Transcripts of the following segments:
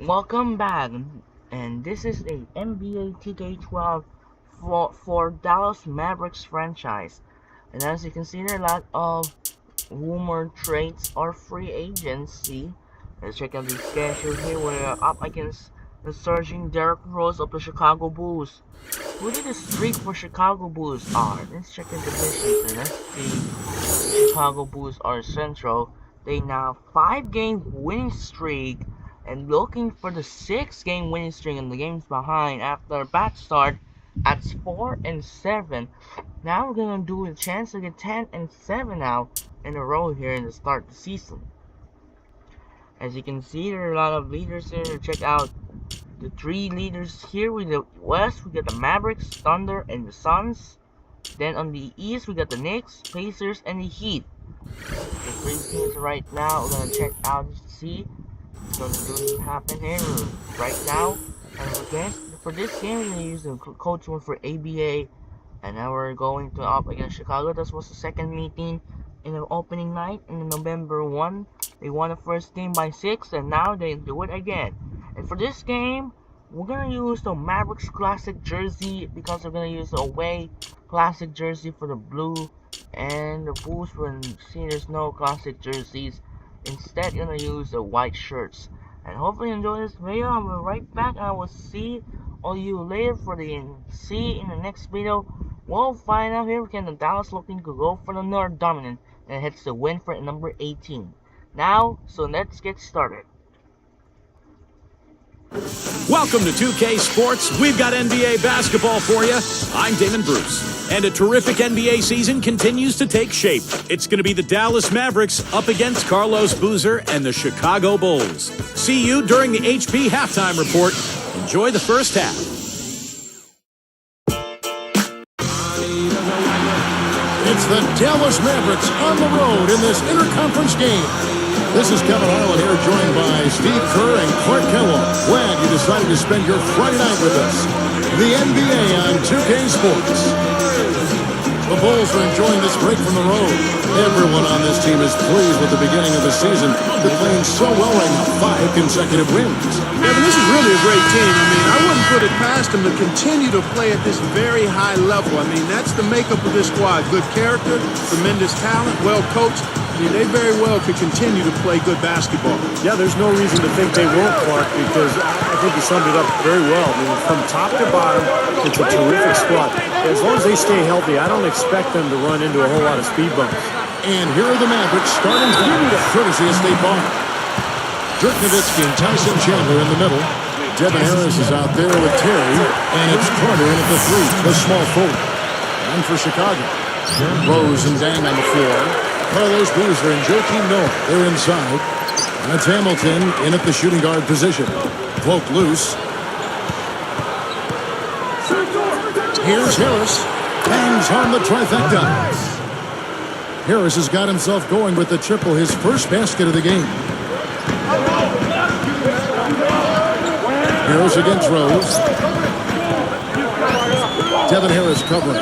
Welcome back, and this is a NBA 2K12 for Dallas Mavericks franchise. And as you can see, there are a lot of rumored trades or free agency. Let's check out the schedule here. We're up against the surging Derrick Rose of the Chicago Bulls. Who did the streak for Chicago Bulls are? Let's check in the positions and let's see. Chicago Bulls are central. They now 5-game winning streak and looking for the 6-game winning streak, and the game's behind after a bad start at 4-7. Now we're gonna do a chance to get 10-7 now in a row here in the start of the season. As you can see, there are a lot of leaders here. Check out the 3 leaders here. With the West, we got the Mavericks, Thunder, and the Suns. Then on the East, we got the Knicks, Pacers, and the Heat. The 3 teams right now. We're gonna check out to see what's gonna happen here right now. And again, for this game, we're gonna use the coach one for ABA. And now we're going to up against Chicago. This was the second meeting in the opening night in November 1. They won the first game by 6, and now they do it again. And for this game, we're gonna use the Mavericks classic jersey because we're gonna use the away classic jersey for the blue, and the Bulls will see there's no classic jerseys. Instead, you're gonna use the white shirts. And hopefully you enjoy this video. I'll be right back, and I will see all you later for the see in the next video. We'll find out here. Can the Dallas looking to go for the North dominant and hits the win for number 18. Now, so let's get started. Welcome to 2K Sports. We've got NBA basketball for you. I'm Damon Bruce. And a terrific NBA season continues to take shape. It's going to be the Dallas Mavericks up against Carlos Boozer and the Chicago Bulls. See you during the HP Halftime Report. Enjoy the first half. It's the Dallas Mavericks on the road in this interconference game. This is Kevin Harlan here, joined by Steve Kerr and Clark Kellogg. Glad you decided to spend your Friday night with us. The NBA on 2K Sports. The Bulls are enjoying this break from the road. Everyone on this team is pleased with the beginning of the season. They're playing so well right now, 5 consecutive wins. Yeah, but this is really a great team. I mean, I wouldn't put it past them to continue to play at this very high level. I mean, that's the makeup of this squad. Good character, tremendous talent, well coached. I mean, they very well could continue to play good basketball. Yeah, there's no reason to think they won't, Clark, because I think you summed it up very well. I mean, from top to bottom, it's a terrific squad. As long as they stay healthy, I don't expect them to run into a whole lot of speed bumps. And here are the Mavericks starting from courtesy of State Farm. Dirk Nowitzki and Tyson Chandler in the middle. Devin Harris is out there with Terry, and it's Carter in at the 3, the small forward. And for Chicago, Rose and Dang on the floor. Carlos Boozer and Joakim Noah, they're inside. That's Hamilton in at the shooting guard position. Cloak loose. Here's Harris. Bangs on the trifecta. Harris has got himself going with the triple, his first basket of the game. Harris against Rose. Devin Harris covering.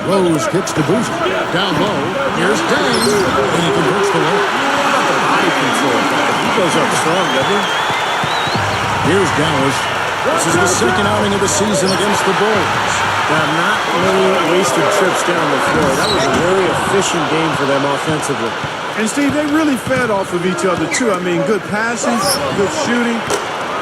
Rose kicks to Boozer. Down low. Here's Dang. And he converts the layup. The body control. He goes up strong, doesn't he? Here's Dallas. This is the second outing of the season against the Bulls. Not many wasted trips down the floor. That was a very efficient game for them offensively. And, Steve, they really fed off of each other, too. I mean, good passing, good shooting.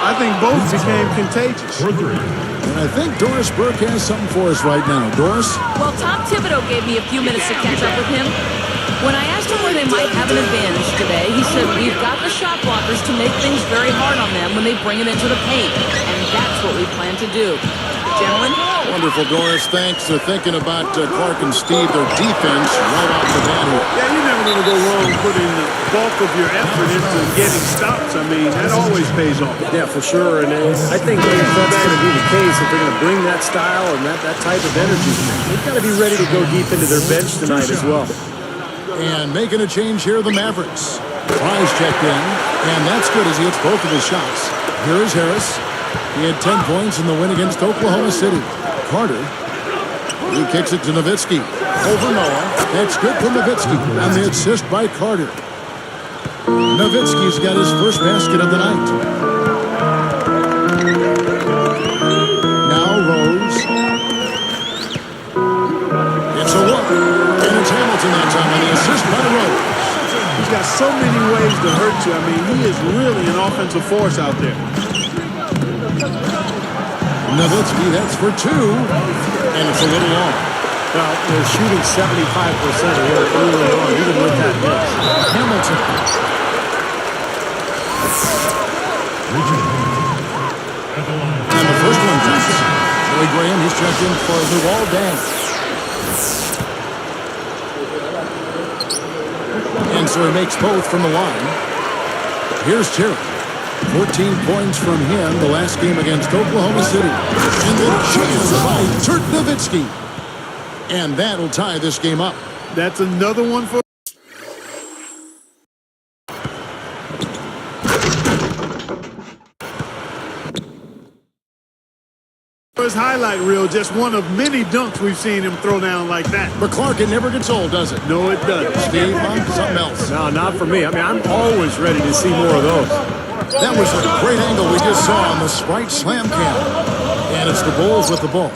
I think both became contagious. And I think Doris Burke has something for us right now. Doris? Well, Tom Thibodeau gave me a few minutes to catch up with him. When I asked him where they might have an advantage today, he said, we've got the shot blockers to make things very hard on them when they bring it into the paint. And that's what we plan to do. Gentlemen? Wonderful, Doris. Thanks for thinking about Clark and Steve, their defense, right off the bat here. Yeah, you're never going to go wrong putting the bulk of your effort into getting stops. I mean, that always pays off. Yeah, for sure. And I think that's going to be the case. If they're going to bring that style and that type of energy, they've got to be ready to go deep into their bench tonight as well. And making a change here, the Mavericks. Prize checked in, and that's good as he hits both of his shots. Here is Harris. He had 10 points in the win against Oklahoma City. Carter, he kicks it to Nowitzki. Over Noah. That's good for Nowitzki. And the assist by Carter. Nowitzki's got his first basket of the night. Now Rose. It's a look. And it's Hamilton that time on the assist by Rose. He's got so many ways to hurt you. I mean, he is really an offensive force out there. Nowitzki, that's for two. And it's a little long. Well, they're shooting 75% here early on, even with that miss. Hamilton. And the first one comes. Joey Graham, he's checked in for Luol Deng. And so he makes both from the line. Here's Terry. 14 points from him the last game against Oklahoma City. And then chance by Dirk Nowitzki. And that'll tie this game up. That's another one for... his highlight reel, just one of many dunks we've seen him throw down like that. But Clark, it never gets old, does it? No, it doesn't. Steve, something else. No, not for me. I mean, I'm always ready to see more of those. That was a great angle we just saw on the Sprite Slam Cam. And it's the Bulls with the ball,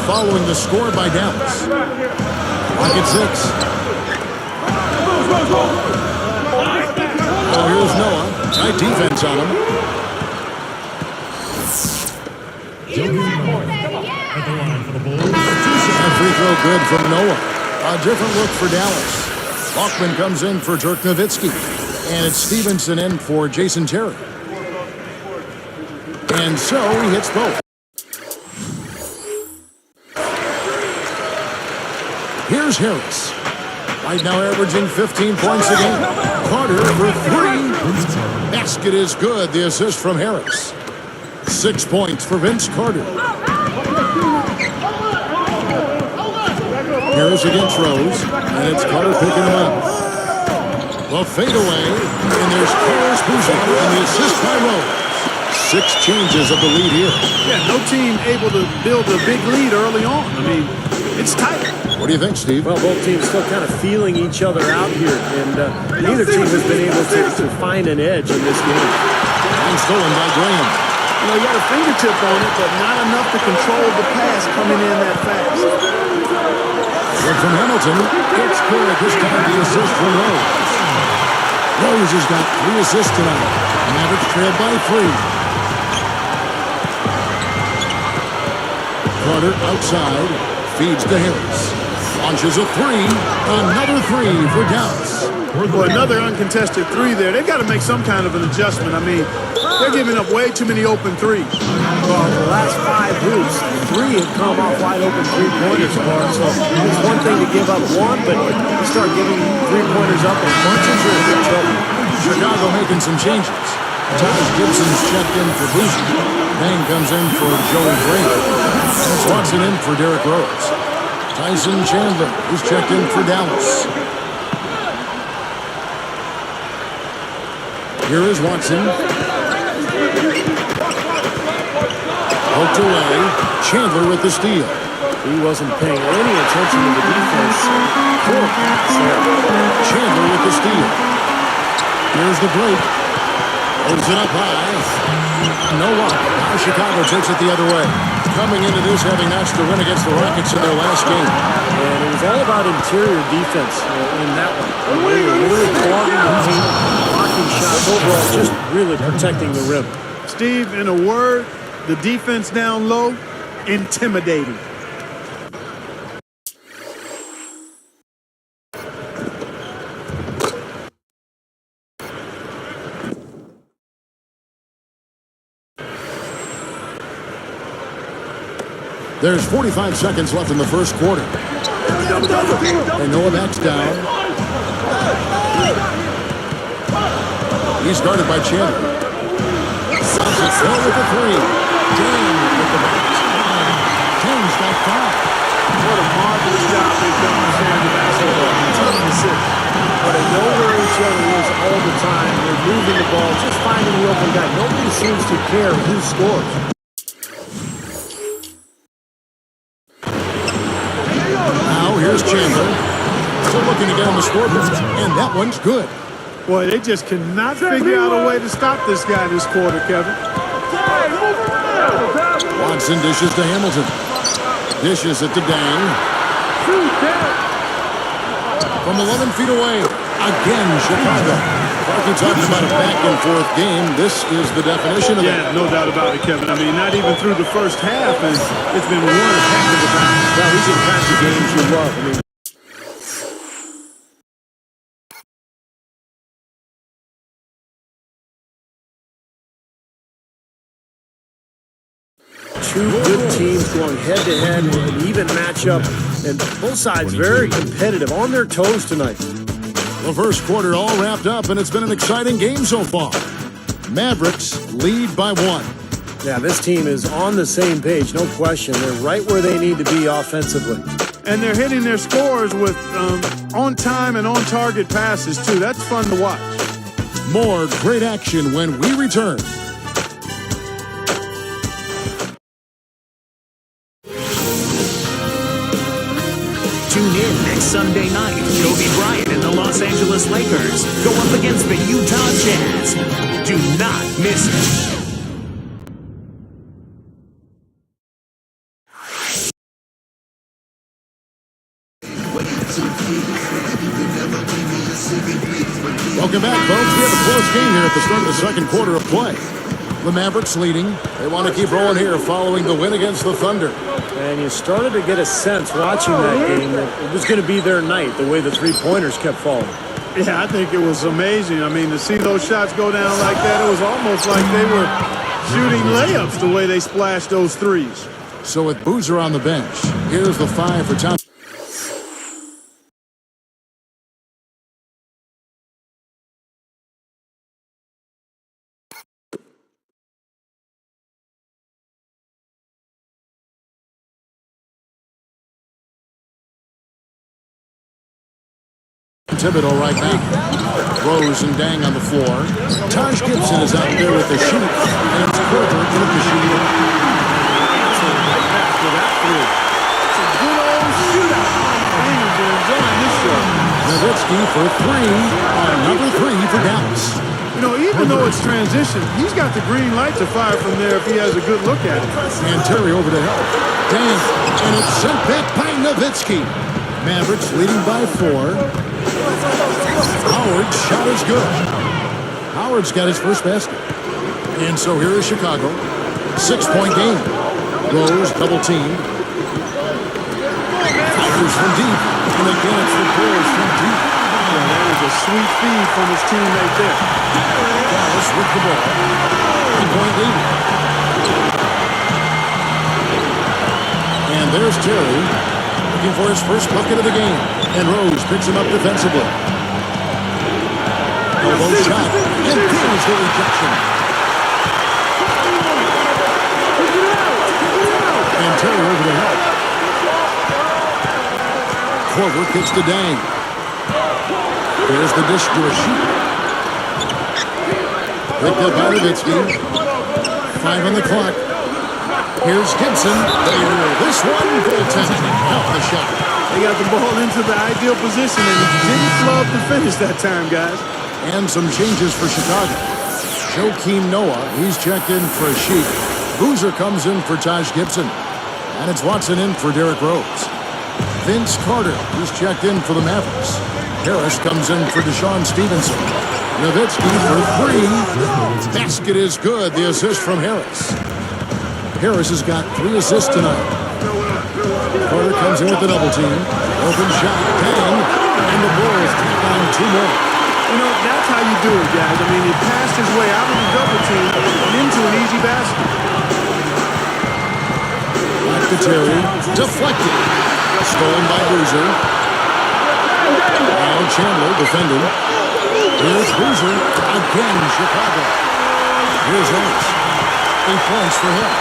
following the score by Dallas. Rocket 6. Oh, here's Noah. Tight defense on him. And free throw good from Noah. A different look for Dallas. Bachman comes in for Dirk Nowitzki. And it's Stevenson in for Jason Terry. And so he hits both. Here's Harris. Right now averaging 15 points a game. Carter for three. Basket is good. The assist from Harris. 6 points for Vince Carter. Harris against Rose. And it's Carter picking him up. The fadeaway. And there's Carlos Boozer. And the assist by Rose. 6 changes of the lead here. Yeah, no team able to build a big lead early on. I mean, it's tight. What do you think, Steve? Well, both teams still kind of feeling each other out here, and neither team has been able to find an edge in this game. And stolen by Graham. You know, you got a fingertip on it, but not enough to control the pass coming in that fast. But from Hamilton, it's good. This time the assist from Rose. Rose has got 3 assists tonight. Mavericks trailed by 3. Carter outside, feeds to Harris. Launches a 3. Another 3 for Dallas. For another uncontested 3 there. They've got to make some kind of an adjustment. I mean, they're giving up way too many open 3s. Well, the last 5 hoops, 3 have come off wide open 3-pointers, Clark. So it's one thing to give up 1, but you start giving 3-pointers up in bunches, you're in big trouble. Chicago making some changes. Taj Gibson's checked in for Boozer. Bang comes in for Joey Graham. And Watson in for Derrick Rose. Tyson Chandler is checked in for Dallas. Here is Watson. Poked away. Chandler with the steal. He wasn't paying any attention to the defense. Poor pass there. Chandler with the steal. Here's the break. Holds it up high. No luck. Now Chicago takes it the other way. Coming into this, having notched the win against the Rockets in their last game. And it was all about interior defense in that one. They were really clogging the paint, blocking shots, overall just really protecting the rim. Steve, in a word, the defense down low, intimidating. There's 45 seconds left in the first quarter. And Noah backs down. He's guarded by Chandler. Stops it well with the 3. Dang with the bounce. James got 5. What a marvelous job they've done sharing the basketball. Team assist. But they know where each other is all the time. They're moving the ball, just finding the open guy. Nobody seems to care who scores. Here's Chandler. Still looking to get on the scoreboard. And that one's good. Boy, they just cannot figure out a way to stop this guy this quarter, Kevin. Watson dishes to Hamilton. Dishes it to Dang. From 11 feet away, again, Chicago. Clarky talking about a back-and-forth game. This is the definition of Yeah, that. no doubt about it, Kevin. I mean, not even through the first half, and it's been one heck of a battle. Well, these are the kinds of games you love. I mean, two good teams going head-to-head in an even matchup, and both sides very competitive, on their toes tonight. The first quarter all wrapped up, and it's been an exciting game so far. Mavericks lead by 1. Yeah, this team is on the same page, no question. They're right where they need to be offensively. And they're hitting their scores with on-time and on-target passes, too. That's fun to watch. More great action when we return. Tune in next Sunday night. Kobe Bryant and the Los Angeles Lakers go up against the Utah Jazz. Do not miss it. Welcome back, folks. We have a close game here at the start of the second quarter of play. The Mavericks leading. They want to keep rolling here following the win against the Thunder. And you started to get a sense watching that game that it was going to be their night, the way the three-pointers kept falling. Yeah, I think it was amazing. I mean, to see those shots go down like that, it was almost like they were shooting layups the way they splashed those threes. So with Boozer on the bench, here's the 5 for Tom. Thibodeau right back. Rose and Dang on the floor. Taj Gibson is out there with the shoot. And it's Porter with the shoot. It's a good old shootout. Fans are enjoying this show. Nowitzki for 3 on number 3 for Dallas. You know, even though it's transition, he's got the green light to fire from there if he has a good look at it. And Terry over to help. Dang. And it's sent back by Nowitzki. Mavericks leading by 4. Howard's shot is good. Howard's got his first basket. And so here is Chicago. 6-point game. Rose double-teamed. Fires from deep. And again it's the Bulls from deep. Yeah, that is a sweet feed from his teammate there. Dallas with the ball. 1-point lead. And there's Terry looking for his first bucket of the game. And Rose picks him up defensively. Elbow shot. And feels the rejection. And Terry over to help. Korver kicks to Dang. There's the dish to a shoot. Picked up by Nowitzki. 5 on the clock. Here's Gibson. This one, goaltending. Out the shot. They got the ball into the ideal position, and he didn't flub the finish that time, guys. And some changes for Chicago. Joakim Noah, he's checked in for a sheet. Boozer comes in for Taj Gibson. And it's Watson in for Derrick Rose. Vince Carter, he's checked in for the Mavericks. Harris comes in for Deshaun Stevenson. Nowitzki for 3. Basket is good. The assist from Harris. Harris has got 3 assists tonight. Carter comes in with the double team. Open shot. Dang. And the Bulls take on 2 more. You know, that's how you do it, guys. I mean, he passed his way out of the double team and into an easy basket. Back to Terry. Deflected. Stolen by Boozer. Now Chandler defending. Here's Boozer. Again, Chicago. Here's Harris. 8 points for him.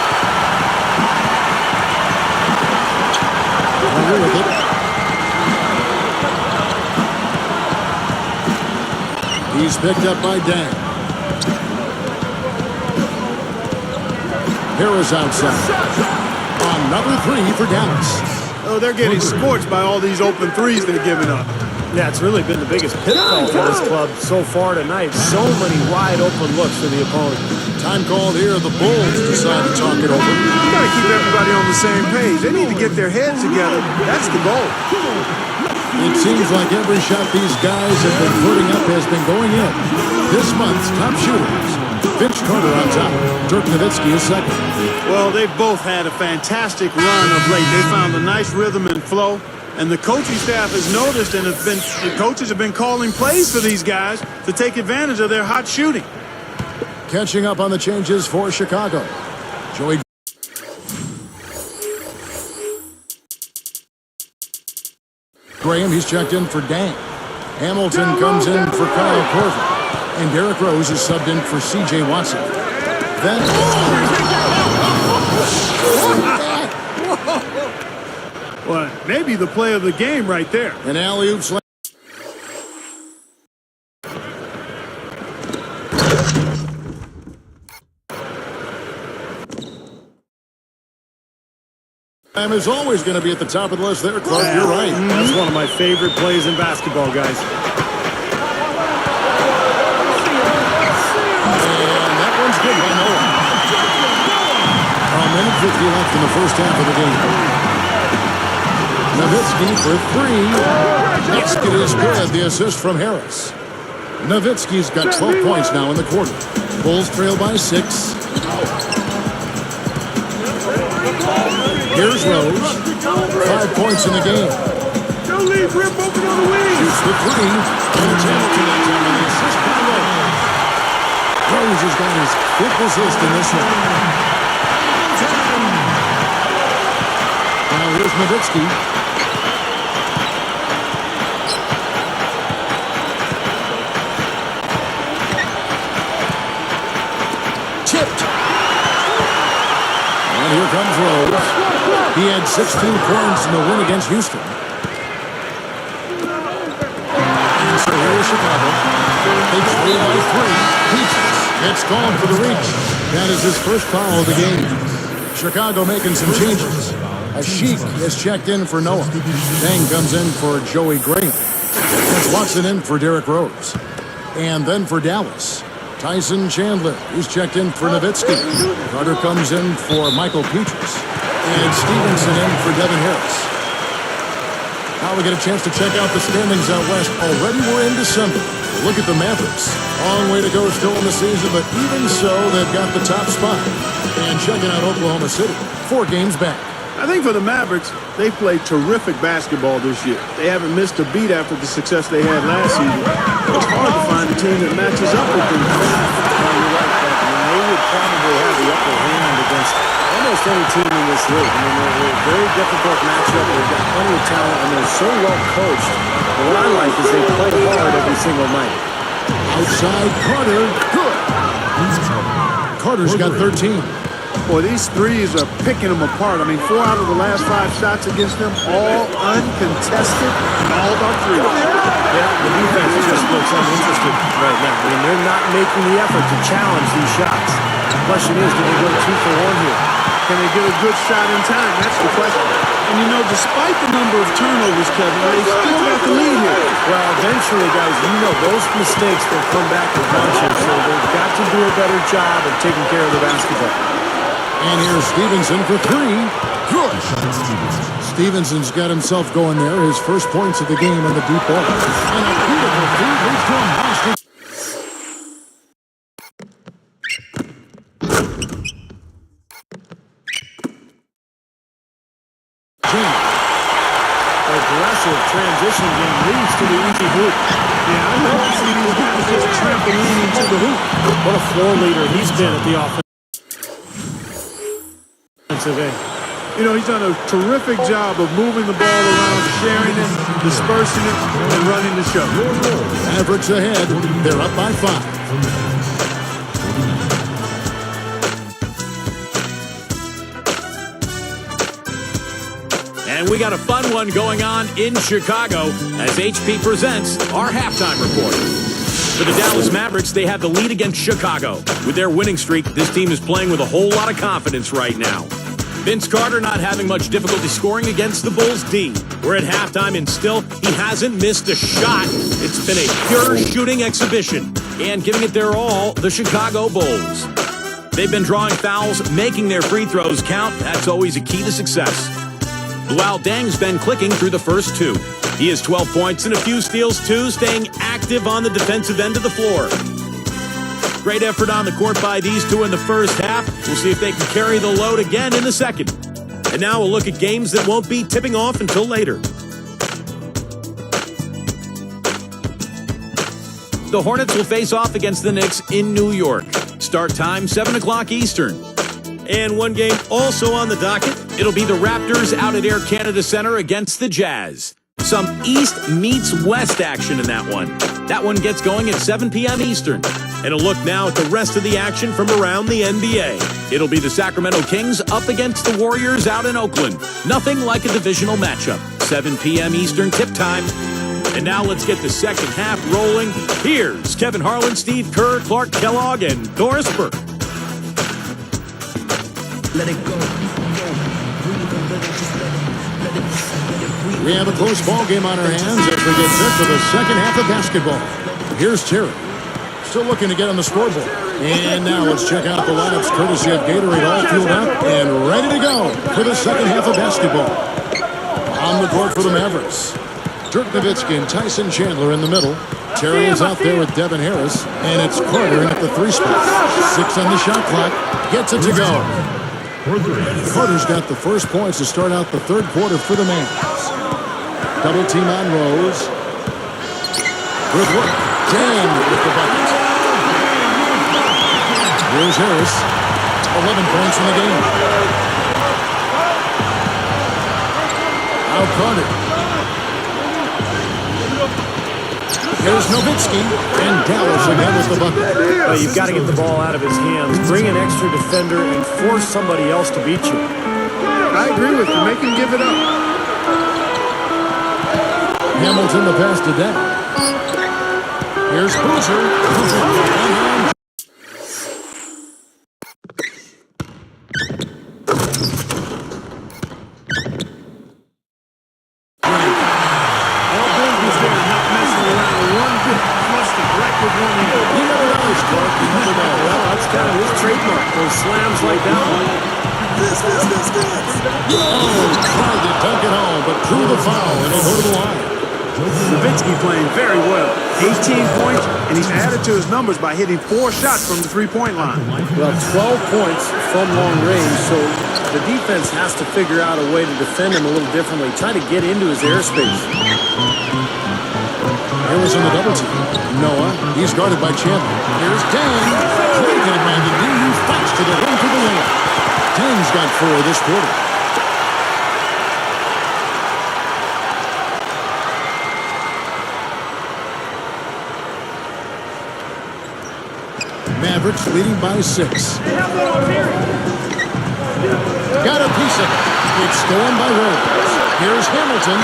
Carter with it. He's picked up by Dang. Harris outside. On number 3 for Dallas. Oh, they're getting scorched by all these open threes they're giving up. Yeah, it's really been the biggest pitfall for this club so far tonight. So many wide open looks for the opponent. Time called here. The Bulls decide to talk it over. You got to keep everybody on the same page. They need to get their heads together. That's the goal. It seems like every shot these guys have been putting up has been going in. This month's top shooters. Vince Carter on top. Dirk Nowitzki is second. Well, they've both had a fantastic run of late. They found a nice rhythm and flow. And the coaching staff has noticed, and the coaches have been calling plays for these guys to take advantage of their hot shooting. Catching up on the changes for Chicago. Joey Graham, he's checked in for Dan. Hamilton comes in for Kyle Korver. And Derrick Rose is subbed in for C.J. Watson. Then... Well, maybe the play of the game right there. An alley-oop slam. Time is always going to be at the top of the list there, Clark. You're right. That's one of my favorite plays in basketball, guys. And that one's good by Noah. A minute 50 left in the first half of the game. Nowitzki for three. Basket is good. The assist from Harris. Nowitzki's got 12 points now in the quarter. Bulls trail by 6. Here's Rose. 5 points in the game. Don't leave Rip open on the wing. Shoots the three. And it's Hamilton on top of the assist by Rose. Rose has got his 5th assist in this one. Now here's Nowitzki. Tipped. And here comes Rose. He had 16 points in the win against Houston. And so here is Chicago. Takes lead by 3. Peaches. It's gone for the reach. That is his first foul of the game. Chicago making some changes. Ashik is checked in for Noah. Dang comes in for Joey Graham. That's Watson in for Derrick Rose. And then for Dallas, Tyson Chandler. He's checked in for Nowitzki. Carter comes in for Michael Peaches. And Stevenson in for Devin Harris. Now we get a chance to check out the standings out west. Already we're in December. Look at the Mavericks. Long way to go still in the season, but even so, they've got the top spot. And checking out Oklahoma City, 4 games back. I think for the Mavericks, they've played terrific basketball this year. They haven't missed a beat after the success they had last season. It's hard to find a team that matches up with them. Well, you're right, Captain. They would probably have the upper hand against almost any team in this league. I mean, they're a very difficult matchup. They've got plenty of talent, and they're so well coached. But what I like is they play hard every single night. Outside Carter, good. Carter's got 13. Boy, these threes are picking them apart. I mean, 4 out of the last 5 shots against them, all uncontested, and all about 3. Yeah, the defense just looks uninterested right now. I mean, they're not making the effort to challenge these shots. The question is, do they go 2 for 1 here? Can they get a good shot in time? That's the question. And, you know, despite the number of turnovers, Kevin, they still got the lead here. Well, eventually, guys, you know those mistakes will come back to haunt you, so they've got to do a better job of taking care of the basketball. And here's Stevenson for 3. Good. Stevenson's got himself going there. His first points of the game in the deep ball. And a beautiful feed leads to a monster. Aggressive transition game leads to the easy hoop. Yeah, I love to see these guys just trampoline into the hoop. What a floor leader he's been at the offensive end. You know, he's done a terrific job of moving the ball around, sharing it, dispersing it, and running the show. Mavericks ahead. They're up by 5. And we got a fun one going on in Chicago as HP presents our halftime report. For the Dallas Mavericks, they have the lead against Chicago. With their winning streak, this team is playing with a whole lot of confidence right now. Vince Carter not having much difficulty scoring against the Bulls D. We're at halftime and still he hasn't missed a shot. It's been a pure shooting exhibition and giving it their all, the Chicago Bulls. They've been drawing fouls, making their free throws count. That's always a key to success. Luol Deng's been clicking through the first two. He has 12 points and a few steals too, staying active on the defensive end of the floor. Great effort on the court by these two in the first half. We'll see if they can carry the load again in the second. And now we'll look at games that won't be tipping off until later. The Hornets will face off against the Knicks in New York. Start time, 7 o'clock Eastern. And one game also on the docket. It'll be the Raptors out at Air Canada Center against the Jazz. Some East meets West action in that one. That one gets going at 7 p.m. Eastern. And a look now at the rest of the action from around the NBA. It'll be the Sacramento Kings up against the Warriors out in Oakland. Nothing like a divisional matchup. 7 p.m. Eastern tip time. And now let's get the second half rolling. Here's Kevin Harlan, Steve Kerr, Clark Kellogg, and Doris Burke. Let it go. We have a close ball game on our hands as we get set for the second half of basketball. Here's Terry. Still looking to get on the scoreboard. And now let's check out the lineups courtesy of Gatorade, all fueled up and ready to go for the second half of basketball. On the court for the Mavericks, Dirk Nowitzki and Tyson Chandler in the middle. Terry is out there with Devin Harris, and it's Carter at the 3 spot. 6 on the shot clock, gets it to go. Carter's got the first points to start out the third quarter for the Mavs. Double team on Rose. Good work. Dan with the bucket. Here's Harris. 11 points in the game. Now Carter. Here's Nowitzki. And Dallas again with the bucket. Well, you've got to get the ball out of his hands. Bring an extra defender and force somebody else to beat you. I agree with you. Make him give it up. Hamilton the pass to Dan. Here's Boozer. Slams like that one. Tried to dunk it home, but drew the foul, and he'll go to the line. Nowitzki playing very well. 18 points, and he's added to his numbers by hitting 4 shots from the three-point line. Well, 12 points from long range, so the defense has to figure out a way to defend him a little differently. Try to get into his airspace. Harris on the double team. Noah, he's guarded by Chandler. Here's Dan. Created by the D. Fights to the rim for the layup. Dan's got 4 this quarter. Mavericks leading by 6. Got a piece of it. It's stolen by Rose. Here's Hamilton.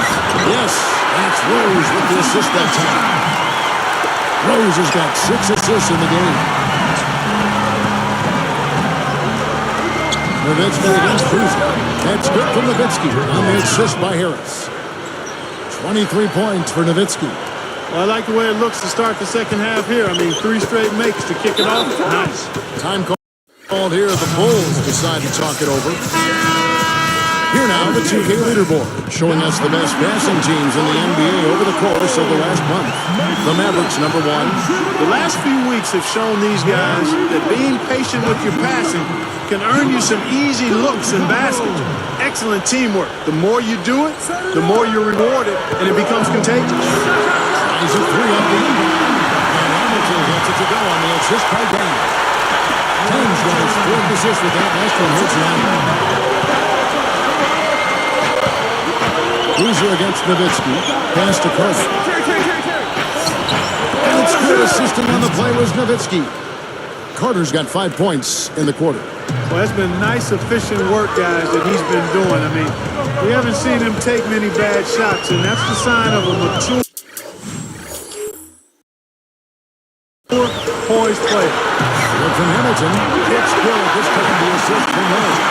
Yes, that's Rose with the assist that time. Rose has got 6 assists in the game. Nowitzki against Boozer. That's good from Nowitzki on the assist by Harris. 23 points for Nowitzki. Well, I like the way it looks to start the second half here. I mean, 3 straight makes to kick it off. Nice. Time called here. The Bulls decide to talk it over. Here now, the 2K leaderboard, showing us the best passing teams in the NBA over the course of the last month. The Mavericks, number 1. The last few weeks have shown these guys that being patient with your passing can earn you some easy looks and baskets. Excellent teamwork. The more you do it, the more you're rewarded, and it becomes contagious. Tries a 3 up the inbound. And Hamilton gets it to go on the assist by Dan. Dan's got his 4th assist with that last one. Hits 9. Boozer against Nowitzki. Pass to Carter. And it's good. Assisting on the play was Nowitzki. Carter's got 5 points in the quarter. Well, that's been nice, efficient work, guys, that he's been doing. I mean, we haven't seen him take many bad shots, and that's the sign of a mature, poised player. From Hamilton, it's good. This time the assist from Rose.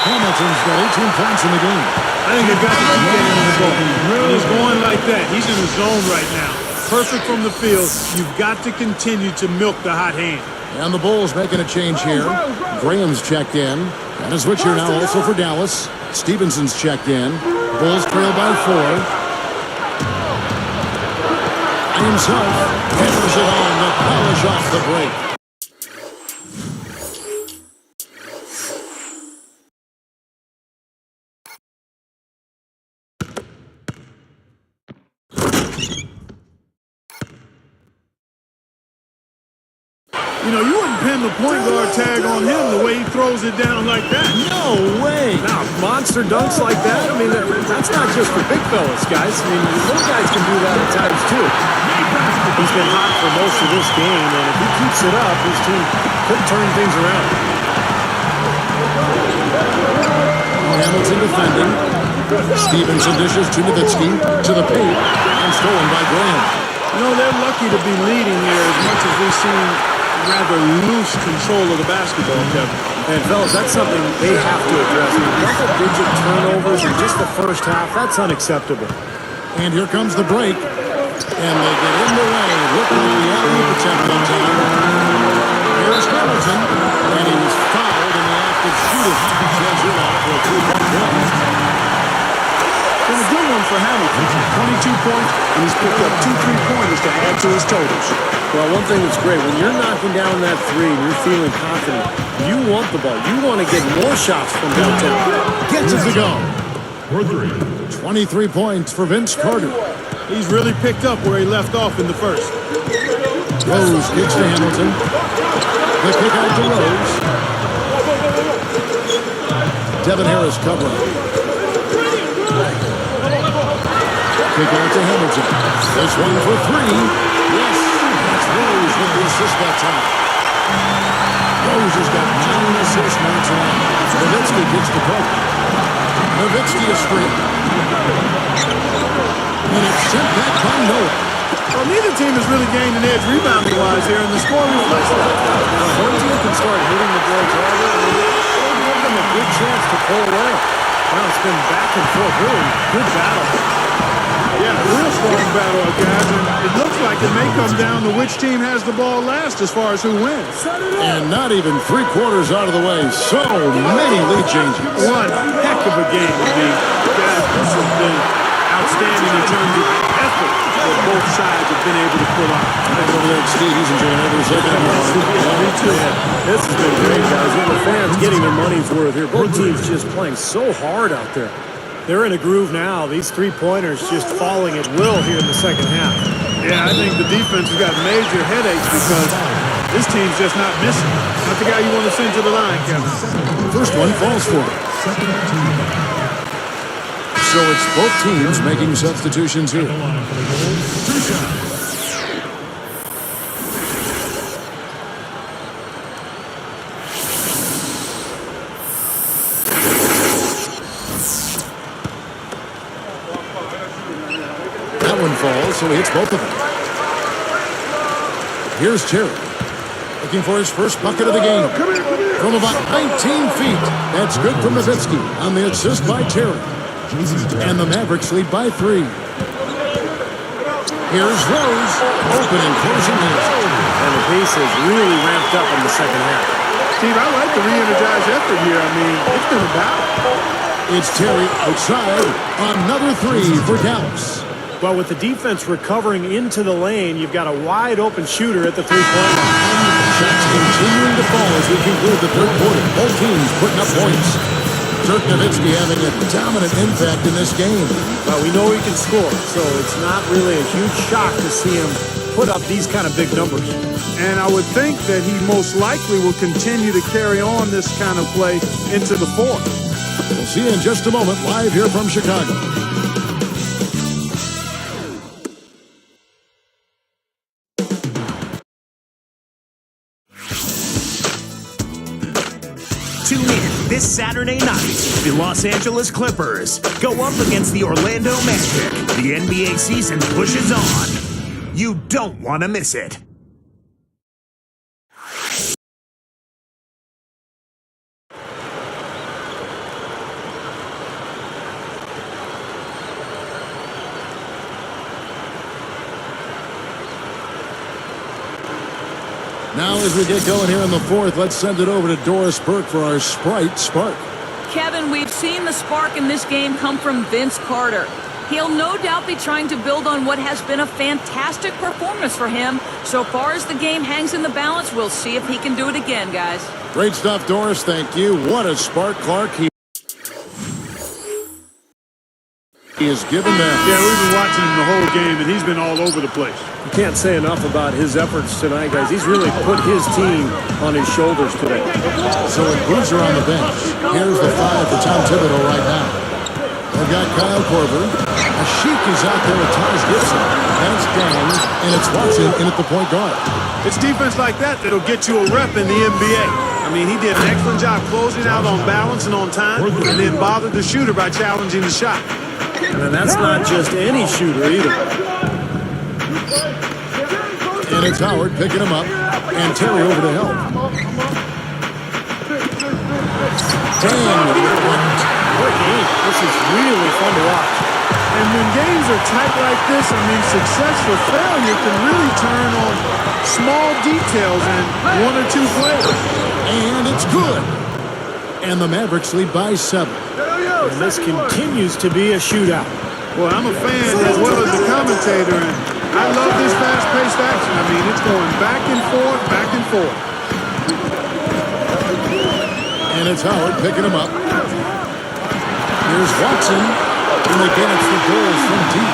Hamilton's got 18 points in the game. I think they've got to keep getting him the ball. He really is going like that. He's in the zone right now. Perfect from the field. You've got to continue to milk the hot hand. And the Bulls making a change here. Graham's checked in. And a switch here now also for Dallas. Stevenson's checked in. Bulls trail by 4. And himself hammers it on to polish off the break. You know, you wouldn't pin the point guard tag on him the way he throws it down like that. No way. Now, monster dunks like that, I mean, that's not just for big fellas, guys. I mean, little guys can do that at times, too. He's been hot for most of this game, and if he keeps it up, his team could turn things around. Hamilton defending. Stevenson dishes to Nowitzki. To the paint. And stolen by Graham. You know, they're lucky to be leading here as much as we've seen rather loose control of the basketball, Kevin. And, fellas, that's something they have to address. I mean, double-digit turnovers in just the first half, that's unacceptable. And here comes the break. And they get in the way. Look like the alley attempt on time. Here's Hamilton. And he was fouled in the act of shooting. He throws it out for a 2-point play. Been a good one for Hamilton. 22 points, and he's picked up 2 3-pointers to add to his totals. Well, one thing that's great, when you're knocking down that three and you're feeling confident, you want the ball. You want to get more shots from downtown. Gets it to go. 23 points for Vince Carter. He's really picked up where he left off in the first. Rose gets to Hamilton. The kick out to Rose. Devin Harris covering. Kick out to Hamilton. This one for 3. Yes, that's Rose with the assist that time. Rose has got 9 assists now tonight. Nowitzki gets the poke. Nowitzki is free. And it's sent back by Noah. Well, neither team has really gained an edge rebounding-wise here, and the score reflects that. Now, if one team can start hitting the boards harder, it'll give them a good chance to pull away. Now it's been back and forth. Really good battle. Yeah, real strong battle, guys, and it looks like it may come down to which team has the ball last as far as who wins. And not even 3/4 out of the way. So many lead changes. One heck of a game to be. Guys, this has been outstanding in terms of effort that both sides have been able to pull out. Over there, Steve, he's enjoying every second. Me too. This has been great, guys. With the fans getting their money's worth here. Both teams just playing so hard out there. They're in a groove now. These 3-pointers just falling at will here in the second half. Yeah, I think the defense has got major headaches because this team's just not missing. Not the guy you want to send to the line, Kevin. First one falls for him. So it's both teams making substitutions here. That one falls, so he hits both of them. Here's Terry, looking for his first bucket of the game. From about 19 feet. That's good from Nowitzki on the assist by Terry. And the Mavericks lead by 3. Here's Rose, open and closing in. And the pace has really ramped up in the second half. Steve, I like the re-energized effort here. I mean, it's been a battle. It's Terry outside. Another 3 for Dallas. But with the defense recovering into the lane, you've got a wide-open shooter at the 3-point line. Shots continuing to fall as we conclude the third quarter. Both teams putting up points. Dirk Nowitzki having a dominant impact in this game. Well, we know he can score, so it's not really a huge shock to see him put up these kind of big numbers. And I would think that he most likely will continue to carry on this kind of play into the fourth. We'll see you in just a moment, live here from Chicago. Tune in this Saturday night. The Los Angeles Clippers go up against the Orlando Magic. The NBA season pushes on. You don't want to miss it. Now as we get going here in the fourth, let's send it over to Doris Burke for our Sprite Spark. Kevin, we've seen the spark in this game come from Vince Carter. He'll no doubt be trying to build on what has been a fantastic performance for him. So far as the game hangs in the balance, we'll see if he can do it again, guys. Great stuff, Doris. Thank you. What a spark, Clark. He is given that. Yeah, we've been watching him the whole game, and he's been all over the place. You can't say enough about his efforts tonight, guys. He's really put his team on his shoulders today. So with Boozer on the bench, here's the 5 for Tom Thibodeau right now. They've got Kyle Korver. Ashik is out there with Taj Gibson. That's down, and it's Watson in at the point guard. It's defense like that that'll get you a rep in the NBA. I mean, he did an excellent job closing out on balance and on time, and then bothered the shooter by challenging the shot. And that's not just any shooter either. And it's Howard picking him up, and Terry over to help. What a game. This is really fun to watch. And when games are tight like this, I mean, success or failure can really turn on small details in 1 or 2 plays. And it's good. And the Mavericks lead by 7. And this continues to be a shootout. Well, I'm a fan as well as a commentator, and I love this fast-paced action. I mean, it's going back and forth, back and forth. And it's Howard picking him up. Here's Watson, and again it's the goals from deep.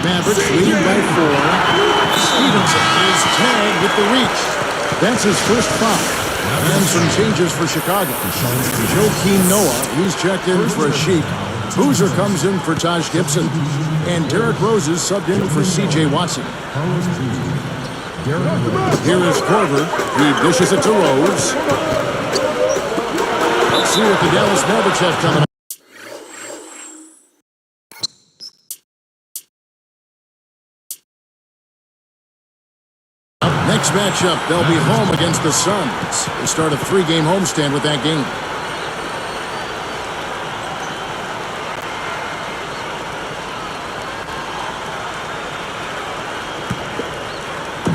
Mavericks leading by 4. Stevenson is tagged with the reach. That's his first foul. And some changes for Chicago. Joakim Noah, he's checked in for Ashik. Boozer comes in for Taj Gibson. And Derrick Rose is subbed in for C.J. Watson. Here is Korver. He dishes it to Rose. Let's see what the Dallas Mavericks have coming up. Next matchup, they'll be home against the Suns. They start a 3-game homestand with that game.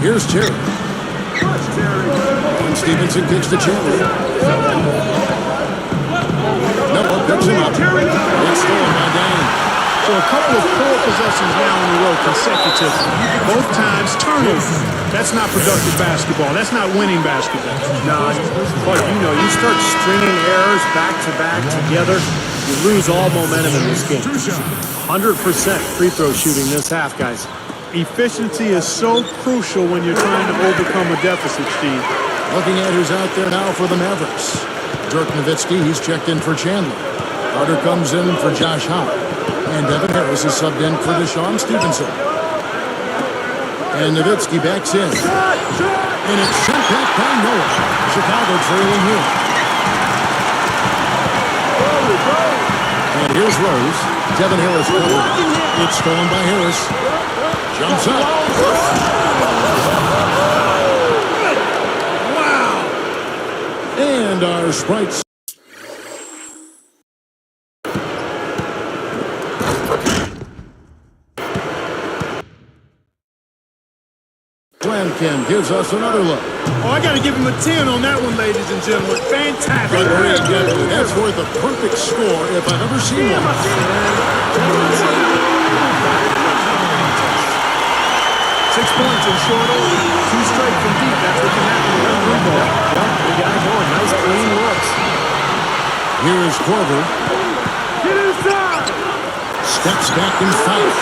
Here's Terry. And Stevenson kicks to Chandler. Noah picks him up. It's stolen by Dane. So a couple of poor possessions now in a row consecutively. Both times turnovers. That's not productive basketball. That's not winning basketball. No, but you start stringing errors back-to-back together, you lose all momentum in this game. 100% free throw shooting this half, guys. Efficiency is so crucial when you're trying to overcome a deficit, Steve. Looking at who's out there now for the Mavericks. Dirk Nowitzki, he's checked in for Chandler. Carter comes in for Josh Howard. And Devin Harris is subbed in for Deshaun Stevenson. And Nowitzki backs in. And it's shot back by Noah. Chicago trailing here. And here's Rose. Devin Harris covered. It's stolen by Harris. Jumps up. Wow. And our Sprites. Slamkin gives us another look. Oh, I got to give him a 10 on that one, ladies and gentlemen. Fantastic. But that's worth a perfect score if I've ever seen one. 6 points in short order. 2 straight from deep. That's what can happen with a three ball. Yep, we got it going. Nice clean looks. Here is Korver. Get inside. Steps back and fires.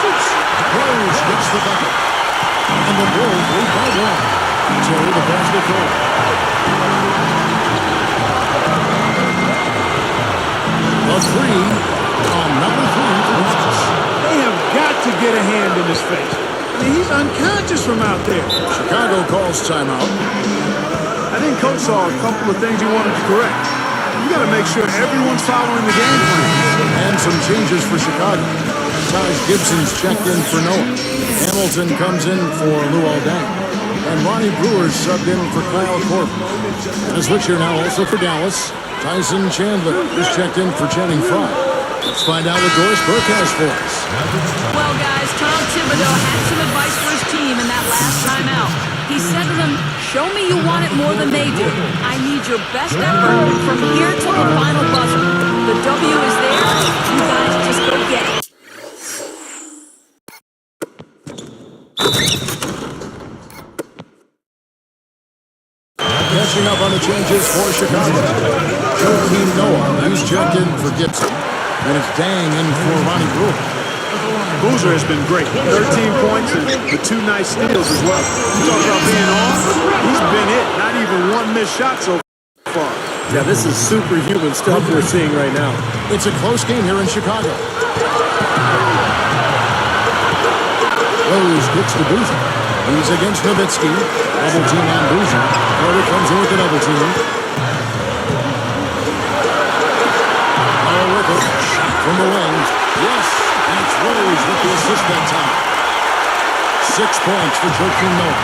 Rose gets the bucket. And the Bulls lead by 1. Terry the basket goal. A 3 on number 3 for Rockets. They have got to get a hand in his face. I mean, he's unconscious from out there. Chicago calls timeout. I think Coach saw a couple of things he wanted to correct. You got to make sure everyone's following the game plan. And some changes for Chicago. Taj Gibson's checked in for Noah. Hamilton comes in for Lou Aldang. And Ronnie Brewer's subbed in for Kyle Korver. And a switch here now also for Dallas. Tyson Chandler is checked in for Channing Frye. Let's find out what Doris Burke has for us. Well, guys, Tom Thibodeau had some advice for his team, and that last time out. He said to them, show me you want it more than they do. I need your best effort from here till the final buzzer. The W is there. You guys just go get it. Catching up on the changes for Chicago. Joakim Noah, he's checked in for Gibson. And it's Dang in for Ronnie Brewer. Boozer has been great. 13 points and the 2 nice steals as well. You talk about being off, he's been it. Not even one missed shot so far. Yeah, this is superhuman stuff we're seeing right now. It's a close game here in Chicago. Rose gets to Boozer. He's against Nowitzki. Double team on Boozer. Carter comes in with the double team. With it. Shot from the wings. Yes, and it's Rose with the assist that time. 6 points for Joakim Noah.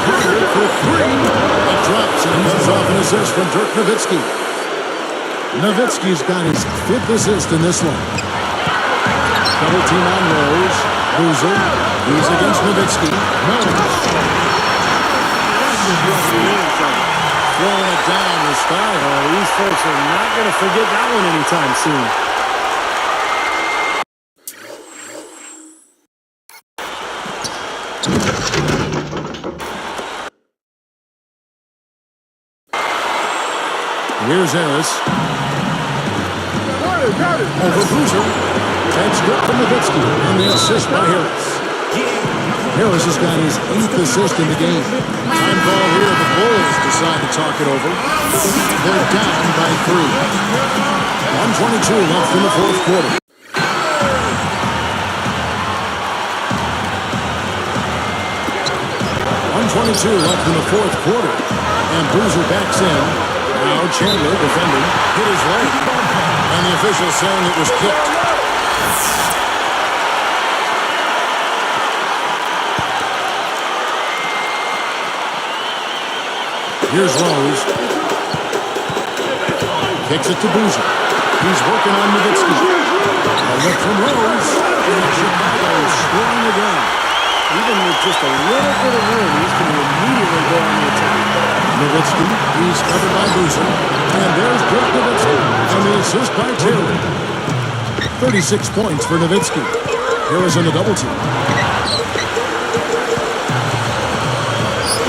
Carter for 3. It drops and comes off an assist from Dirk Nowitzki. Nowitzki's got his 5th assist in this one. Double team on Rose. Boozer. He's against Nowitzki. Throwing it down the style. These folks are not going to forget that one anytime soon. Here's Harris. Over Boozer. That's good from Nowitzki. And the assist by Harris. Harris has got his 8th assist in the game. Time ball here. The Bulls decide to talk it over. They're down by 3. 1:22 left in the 4th quarter. .122 left in the 4th quarter. And Boozer backs in. Now Chandler defending. Hit his leg. And the official saying it was kicked. Here's Rose. Kicks it to Boozer. He's working on Nowitzki. A look from Rose. And Chicago scoring again. Even with just a little bit of room, he's going to immediately go on the attack. Nowitzki. He's covered by Boozer. And there's Dirk Nowitzki. And the assist by Taylor. 36 points for Nowitzki. Harris on the double team.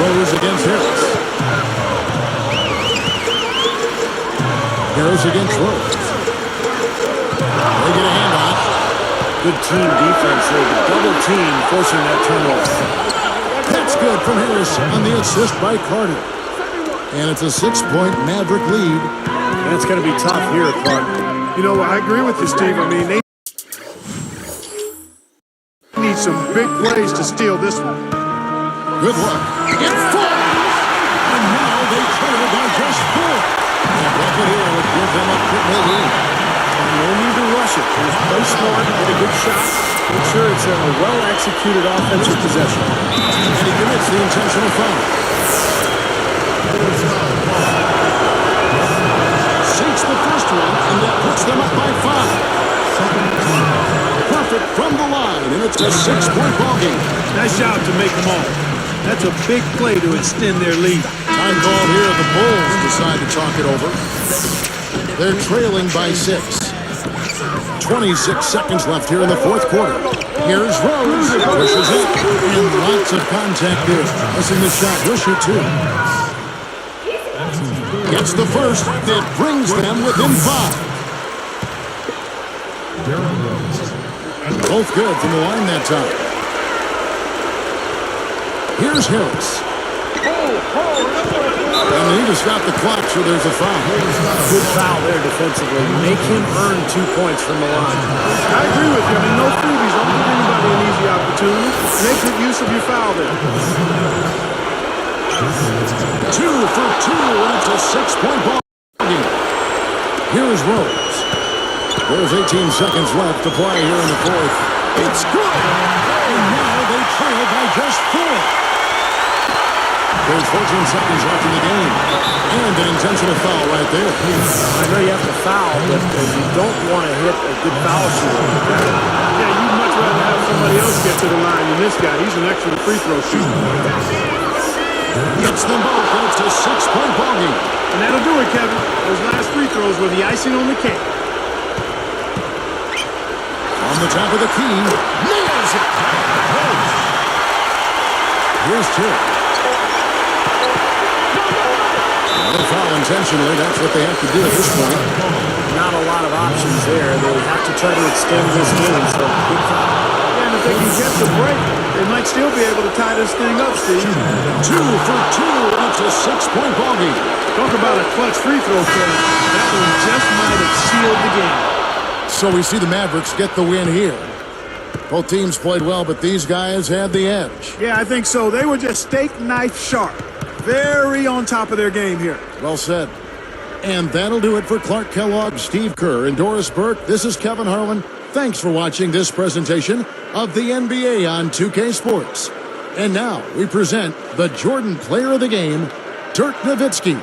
Rose against Harris. Harris against Rose. They get a handoff. Good team defense there. The double team forcing that turnover. That's good from Harris on the assist by Carter. And it's a 6-point Maverick lead. That's going to be tough here, Clark. You know, I agree with you, Steve. I mean, they need some big plays to steal this one. Good luck. It falls! And now they trail by just 4. And bucket here would give them a quick lead. No need to rush it. Just play smart, get a good shot. Make sure it's a well-executed offensive possession. And he commits the intentional foul. Sinks the first one, and that puts them up by 5. Perfect from the line, and it's a 6-point ballgame. Nice job to make them all. That's a big play to extend their lead. Time ball here. The Bulls decide to talk it over. They're trailing by 6. 26 seconds left here in the 4th quarter. Here's Rose. Pushes it. And lots of contact there. Missing the shot. Wisher, too. Gets the first. That brings them within 5. Both good from the line that time. Here's Harris. And he just got the clock, so there's a foul. Good foul there defensively. Make him earn 2 points from the line. I agree with you. I mean, no freebies. Don't give anybody an easy opportunity. Make good use of your foul there. 2 for 2, and it's a 6-point ball game. Here is Rose. There's 18 seconds left to play here in the 4th. It's good! And now they trail by just 4. There's 14 seconds left in the game. And an intentional foul right there. I know you have to foul, but you don't want to hit a good foul shooter. Yeah, you'd much rather have somebody else get to the line than this guy. He's an excellent free throw shooter. Gets them both. It's a 6-point ball game. And that'll do it, Kevin. Those last free throws were the icing on the cake. On the top of the key. Nails it. Here's two. No foul intentionally. That's what they have to do at this point. Not a lot of options there. They have to try to extend this game, so big foul. Yeah, and if they can get the break, they might still be able to tie this thing up, Steve. 2 for 2. It's a 6-point ball game. Talk about a clutch free throw, Kevin. That one just might have sealed the game. So we see the Mavericks get the win here. Both teams played well, but these guys had the edge. Yeah, I think so. They were just steak knife sharp. Very on top of their game here. Well said. And that'll do it for Clark Kellogg, Steve Kerr, and Doris Burke. This is Kevin Harlan. Thanks for watching this presentation of the NBA on 2K Sports. And now we present the Jordan Player of the Game, Dirk Nowitzki.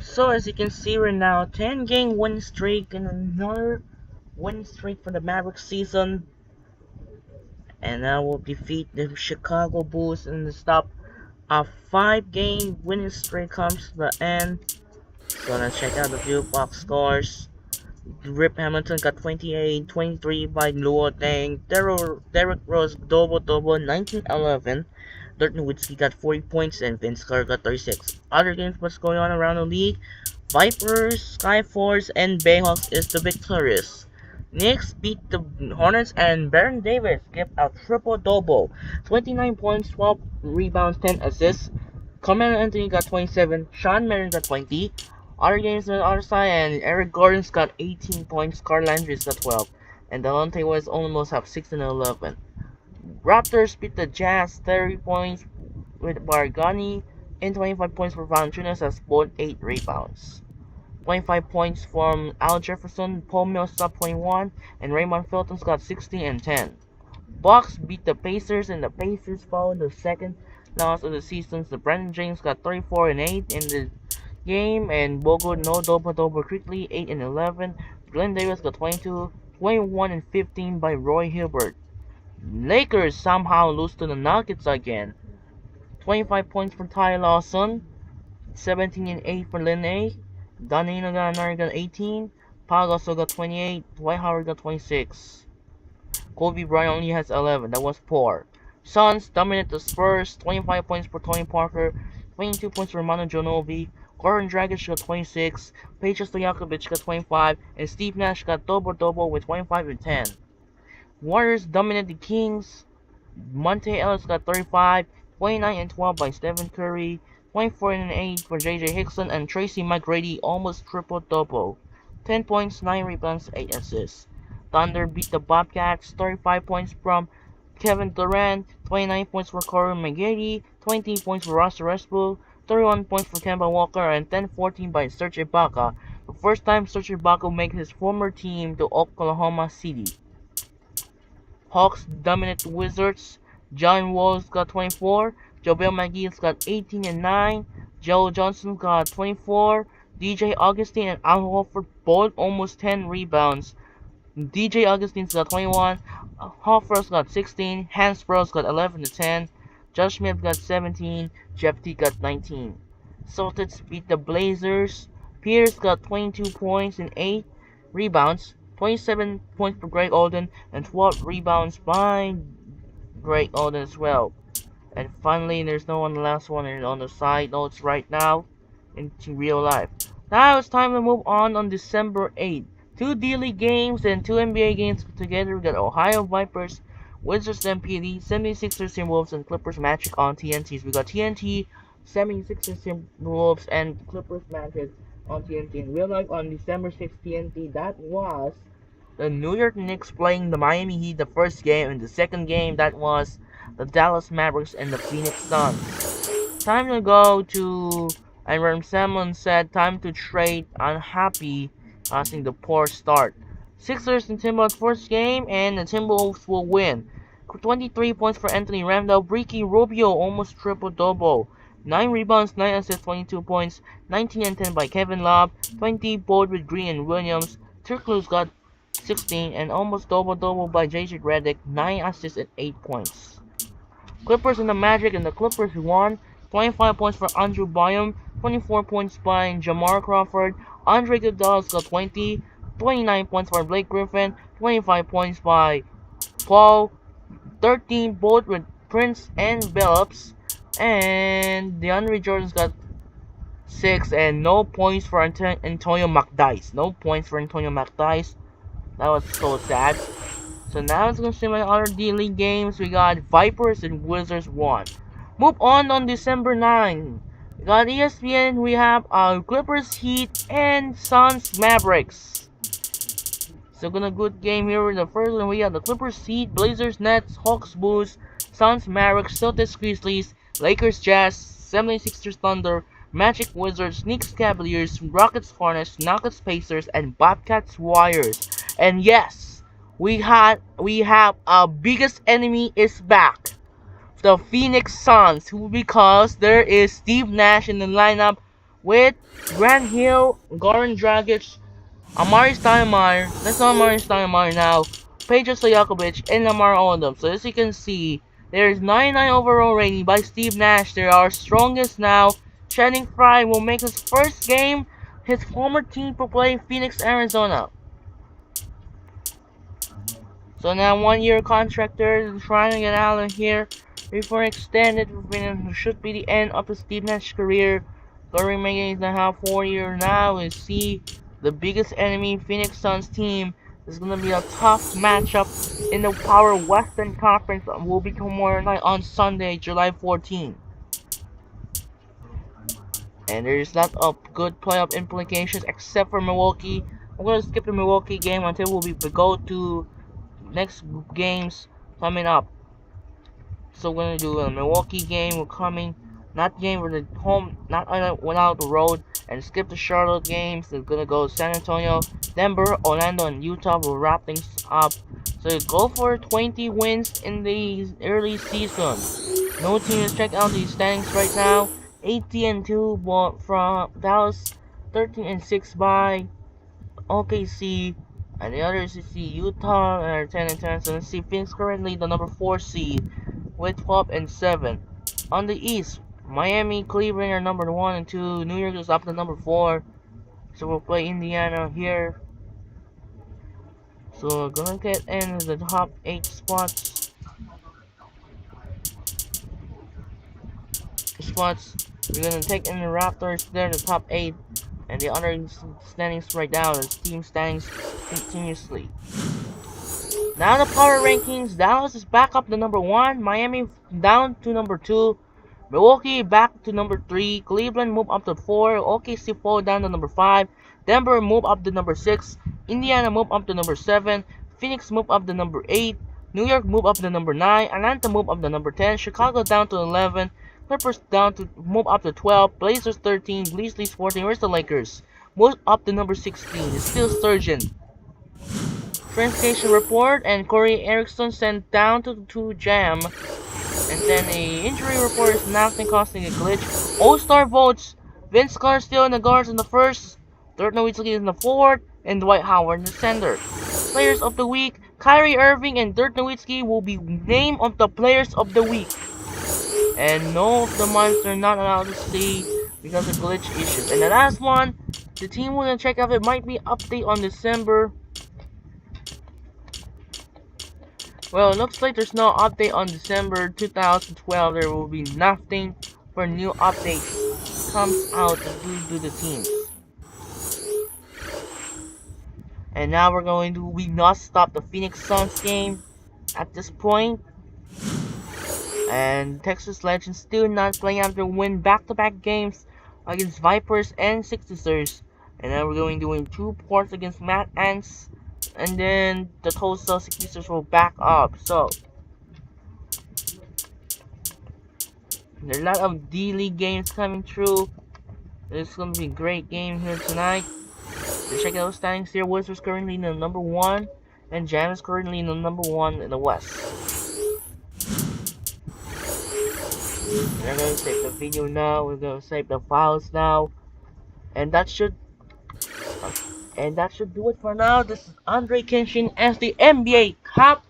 So as you can see right now, 10-game win streak and another win streak for the Mavericks season. And now we'll defeat the Chicago Bulls in the stop. A 5-game winning streak comes to the end. So let's check out the jukebox scores. Rip Hamilton got 28, 23 by Luol Deng. Derrick Rose double-double, 19-11. Dirk Nowitzki got 40 points and Vince Carter got 36. Other games what's going on around the league. Vipers, Skyforce, and Bayhawks is the victorious. Knicks beat the Hornets and Baron Davis gave a triple-double. 29 points, 12 rebounds, 10 assists. Carmelo Anthony got 27, Sean Marion got 20. Other games on the other side, and Eric Gordon's got 18 points, Carl Landry's got 12, and Delonte West almost have 16 and 11. Raptors beat the Jazz 30 points with Bargani, and 25 points for Valanciunas has both 8 rebounds. 25 points from Al Jefferson, Paul Millsap 21, and Raymond Felton's got 16 and 10. Bucks beat the Pacers, and the Pacers followed the second loss of the season. So Brandon James got 34 and 8 in the game, and Bogut no double quickly 8 and 11. Glenn Davis got 22, 21 and 15 by Roy Hibbert. Lakers somehow lose to the Nuggets again. 25 points for Ty Lawson, 17 and 8 for Linnae. Danilo Gallinari got 18. Pau Gasol got 28. Dwight Howard got 26. Kobe Bryant only has 11. That was poor. Suns dominate the Spurs. 25 points for Tony Parker. 22 points for Manu Ginobili. Goran Dragic got 26. Peja Stojakovic got 25. And Steve Nash got double-double with 25 and 10. Warriors dominate the Kings. Monte Ellis got 35. 29 and 12 by Stephen Curry. 24 and 8 for JJ Hickson, and Tracy McGrady almost triple-double. 10 points, 9 rebounds, 8 assists. Thunder beat the Bobcats. 35 points from Kevin Durant. 29 points for Corey McGrady. 20 points for Russell Westbrook. 31 points for Kemba Walker, and 10-14 by Serge Ibaka. The first time Serge Ibaka makes his former team to Oklahoma City. Hawks dominate the Wizards. John Wall's got 24. JaVale McGee's got 18 and 9. Joe Johnson got 24. DJ Augustine and Al Horford both almost 10 rebounds. DJ Augustine's got 21. Horford's got 16. Hans Sproul's got 11 to 10. Josh Smith got 17. Jeff T got 19. Celtics beat the Blazers. Pierce got 22 points and 8 rebounds. 27 points for Greg Oden and 12 rebounds by Greg Oden as well. And finally, there's no one, the last one is on the side notes right now into real life. Now it's time to move on December 8th. 2 D-League games and 2 NBA games together. We got Ohio Vipers, Wizards MPD, 76ers Timberwolves, and Clippers Magic on TNTs. We got TNT, 76ers Timberwolves, and Clippers Magic on TNT. In real life on December 6th TNT, that was the New York Knicks playing the Miami Heat the first game, and the second game that was the Dallas Mavericks and the Phoenix Suns. Time to go to, and Ram Salmon said, time to trade unhappy asking the poor start. Sixers and Timberwolves first game, and the Timberwolves will win. 23 points for Anthony Randall. Ricky Rubio almost triple-double. 9 rebounds, 9 assists, 22 points. 19 and 10 by Kevin Love. 20 both with Green and Williams. Turkle's got 16 and almost double-double by JJ Redick. 9 assists and 8 points. Clippers and the Magic, and the Clippers won. 25 points for Andrew Bynum. 24 points by Jamar Crawford. Andre Iguodala's got 20. 29 points for Blake Griffin. 25 points by Paul. 13 both with Prince and Billups. And DeAndre Jordan's got 6, and no points for Antonio McDyess. No points for Antonio McDyess. That was so sad. So now it's going to see my other D-League games. We got Vipers and Wizards 1. Move on December 9. We got ESPN. We have Clippers Heat and Suns Mavericks. So gonna good game here. In the first one we got the Clippers Heat, Blazers Nets, Hawks Bulls, Suns Mavericks, Celtics Grizzlies, Lakers Jazz, 76ers Thunder, Magic Wizards, Knicks Cavaliers, Rockets Hornets, Nuggets Pacers, and Bobcats Warriors. And yes, we have our biggest enemy is back, the Phoenix Suns, because there is Steve Nash in the lineup with Grant Hill, Goran Dragic, Amari Stoudemire, that's not Amari Stoudemire now, Peja Stojakovic, and Lamar Odom. So as you can see, there is 99 overall rating by Steve Nash. They are strongest now. Channing Frye will make his first game, his former team, to play Phoenix, Arizona. So now 1-year contract there, trying to get out of here before extended. Should be the end of the Steve Nash career. The remaining to have 4 years now is see the biggest enemy, Phoenix Suns team. It's gonna be a tough matchup in the Power Western Conference. Will be tomorrow night on Sunday, July 14th. And there's not a good playoff implications except for Milwaukee. I'm gonna skip the Milwaukee game until we go to next games coming up. So we're gonna do a Milwaukee game. We're coming, not game for the home, not without the road, and skip the Charlotte games. They're gonna go San Antonio, Denver, Orlando, and Utah. Will wrap things up. So go for 20 wins in the early season. No team is check out these standings right now. 18-2 from Dallas, 13-6 by OKC. And the others, you see Utah are 10-10. So let's see Phoenix currently the number 4 seed with 12-7. On the East, Miami, Cleveland are number 1 and 2. New York is up to number 4. So we'll play Indiana here. So we're gonna get in the top 8 spots. We're gonna take in the Raptors. They're the top 8. And the other standings right now is team standings continuously. Now the power rankings, Dallas is back up to number 1, Miami down to number 2, Milwaukee back to number 3, Cleveland move up to 4, OKC fall down to number 5, Denver move up to number 6, Indiana move up to number 7, Phoenix move up to number 8, New York move up to number 9, Atlanta move up to number 10, Chicago down to 11, Clippers down to move up to 12, Blazers 13, Grizzlies 14. Where's the Lakers? Move up to number 16. It's still Sturgeon. Translation report, and Corey Erickson sent down to Jam. And then a injury report is nothing causing a glitch. All-Star votes, Vince Carter still in the guards in the first, Dirk Nowitzki in the fourth, and Dwight Howard in the center. Players of the week, Kyrie Irving and Dirk Nowitzki will be named of the players of the week. And no of the months are not allowed to see because of glitch issues. And the last one, the team we're gonna check out, it might be update on December. Well, it looks like there's no update on December 2012. There will be nothing for new updates comes out to the teams. And now we're going to not stop the Phoenix Suns game at this point. And Texas Legends still not playing after win back-to-back games against Vipers and Sixers. And then we're going to win 2 ports against Mad Ants. And then the Tulsa Sixers will back up. So there's a lot of D-League games coming through. It's going to be a great game here tonight. So check out the standings here. Wizards currently in the number 1. And Jam is currently in the number 1 in the West. We're going to save the video now. We're going to save the files now. And that should do it for now. This is Andre Kenshin as the NBA Cup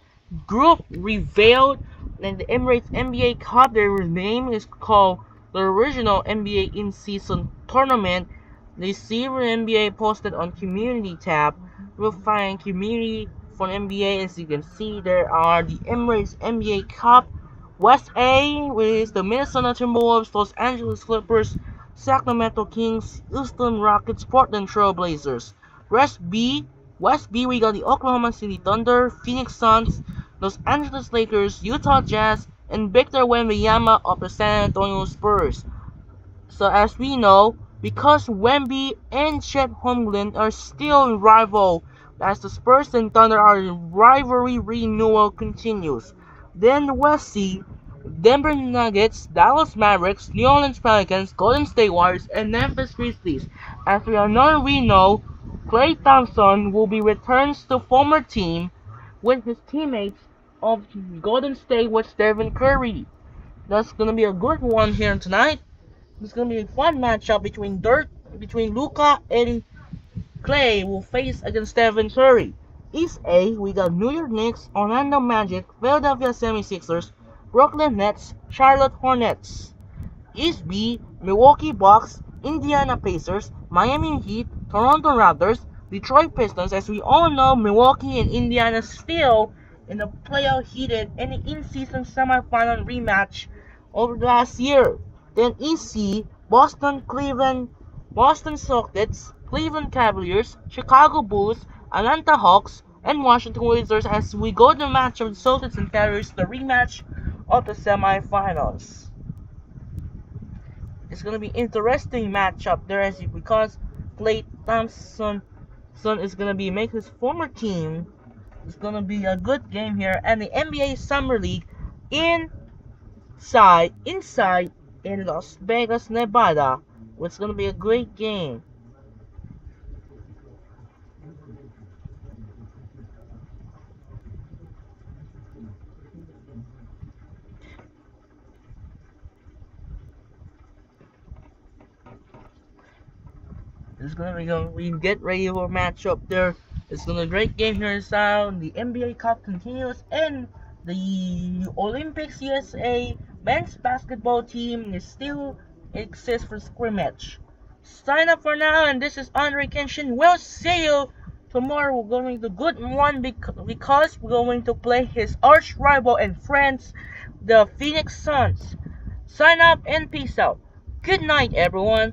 group revealed. And the Emirates NBA Cup, their name is called the original NBA in-season tournament. The Silver NBA posted on community tab. We'll find community for NBA. As you can see, there are the Emirates NBA Cup. West A is the Minnesota Timberwolves, Los Angeles Clippers, Sacramento Kings, Houston Rockets, Portland Trail Blazers. West B, we got the Oklahoma City Thunder, Phoenix Suns, Los Angeles Lakers, Utah Jazz, and Victor Wembanyama of the San Antonio Spurs. So as we know, because Wemby and Chet Holmgren are still in rival, as the Spurs and Thunder are in rivalry renewal continues. Then the West C, Denver Nuggets, Dallas Mavericks, New Orleans Pelicans, Golden State Warriors, and Memphis Grizzlies. As we know, Klay Thompson will be returns to former team with his teammates of Golden State with Stephen Curry. That's gonna be a good one here tonight. It's gonna be a fun matchup between Luka and Clay will face against Stephen Curry. East A, we got New York Knicks, Orlando Magic, Philadelphia 76ers, Brooklyn Nets, Charlotte Hornets. East B, Milwaukee Bucks, Indiana Pacers, Miami Heat, Toronto Raptors, Detroit Pistons. As we all know, Milwaukee and Indiana still in the playoff heated in the in-season semifinal rematch over the last year. Then East C, Boston Celtics, Cleveland Cavaliers, Chicago Bulls, Atlanta Hawks, and Washington Wizards as we go to the match of the Celtics and Cavaliers, the rematch of the semifinals. It's gonna be interesting matchup there because Klay Thompson is gonna be making his former team. It's gonna be a good game here, and the NBA Summer League inside in Las Vegas, Nevada. It's gonna be a great game. We get ready for a matchup there. It's gonna be a great game here inside. The NBA Cup continues, and the Olympics USA men's basketball team is still exists for scrimmage. Sign up for now, and this is Andre Kenshin. We'll see you tomorrow. We're going to good one because we're going to play his arch rival and friends, the Phoenix Suns. Sign up and peace out. Good night, everyone.